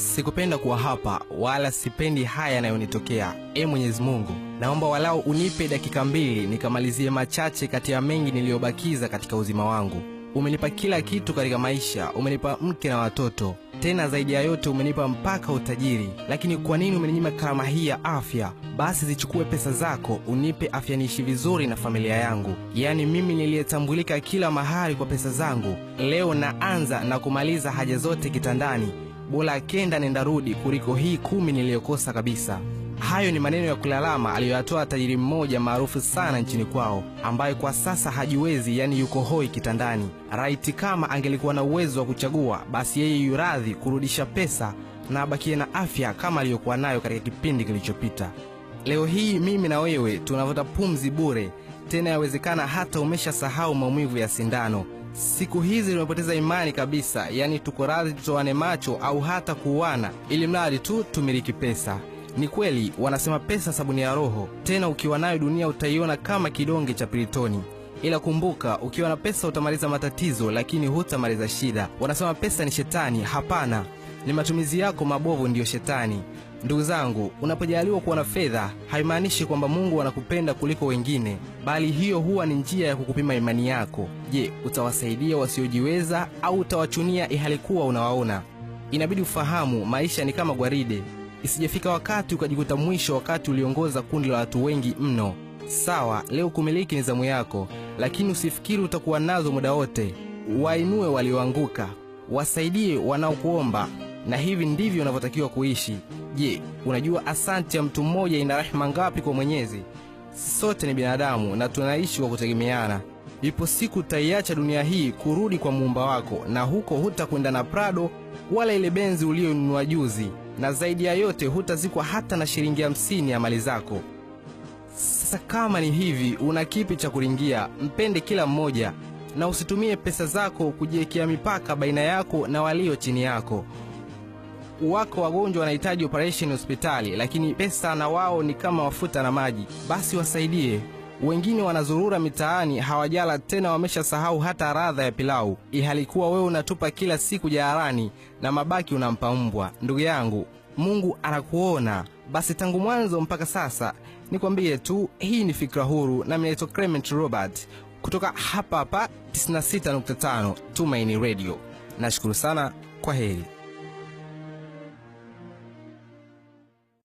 Sikupenda kuwa hapa wala sipendi haya yanayonitokea. Mwenyezi Mungu, naomba walau unipe dakika 2 nikamalizie machache kati ya mengi niliyobakiza katika uzima wangu. Umenipa kila kitu katika maisha, umenipa mke na watoto. Tena zaidi ya yote umenipa mpaka utajiri. Lakini kwa nini umeninyima karama hii ya afya? Basi zichukue pesa zako, unipe afya niishi vizuri na familia yangu. Yaani mimi niliyetambulika kila mahali kwa pesa zangu, leo naanza na kumaliza haja zote kitandani. Bora kenda nenda rudi kuliko hii 10 niliyokosa kabisa. Hayo ni maneno ya kulalama aliyoyatoa tajiri mmoja maarufu sana nchini kwao, ambaye kwa sasa hajiwezi, yani yuko hoi kitandani. Raiti kama angelikuwa na uwezo wa kuchagua, basi yeye yuradhi kurudisha pesa na abakie na afya kama aliyokuwa nayo katika kipindi kilichopita. Leo hii mimi na wewe tunavuta pumzi bure, tena yawezekana hata umeshasahau maumivu ya sindano. Siku hizi tumepoteza imani kabisa, yani tuko radhi tutoane macho au hata kuuana ili mradi tu tumiliki pesa. Ni kweli wanasema pesa sabuni ya roho, tena ukiwa nayo dunia utaiona kama kidonge cha Piritoni. Ila kumbuka, ukiwa na pesa utamaliza matatizo lakini hutamaliza shida. Wanasema pesa ni shetani. Hapana, ni matumizi yako mabovu ndiyo shetani. Ndugu zangu, unapojaliwa kuwa na fedha haimaanishi kwamba Mungu anakupenda kuliko wengine, bali hiyo huwa ni njia ya kukupima imani yako. Je, utawasaidia wasiojiweza au utawachunia ihalikuwa unawaona? Inabidi ufahamu maisha ni kama gwaride. Isijefika wakati ukajikuta mwisho wakati uliongoza kundi la watu wengi mno. Sawa, leo kumiliki ni zamu yako, lakini usifikiri utakuwa nazo muda wote. Wainue walioanguka, wasaidie wanaokuomba, na hivi ndivyo unavyotakiwa kuishi. Je, unajua asante ya mtu mmoja ina rehema ngapi kwa Mwenyezi? Sote ni binadamu na tunaishi kwa kutegemeana. Ipo siku utaiacha dunia hii kurudi kwa Muumba wako, na huko hutakwenda na Prado wala ile benzi uliyonunua juzi, na zaidi ya yote hutazikwa hata na shilingi 50 ya mali zako. Sasa kama ni hivi, una kipi cha kuringia? Mpende kila mmoja na usitumie pesa zako kujiwekea mipaka baina yako na walio chini yako. Wako wagonjwa wanahitaji operation hospitali, lakini pesa na wao ni kama mafuta na maji, basi wasaidie. Wengine wanazurura mitaani hawajala tena, wameshasahau hata radha ya pilau, ihalikuwa wewe unatupa kila siku jaharani na mabaki unampa mbwa. Ndugu yangu, Mungu anakuona. Basi tangu mwanzo mpaka sasa nikwambie tu, hii ni Fikra Huru na mimi naitwa Clement Robert kutoka hapa 96.5 Tumaini Radio. Nashukuru sana, kwa heri.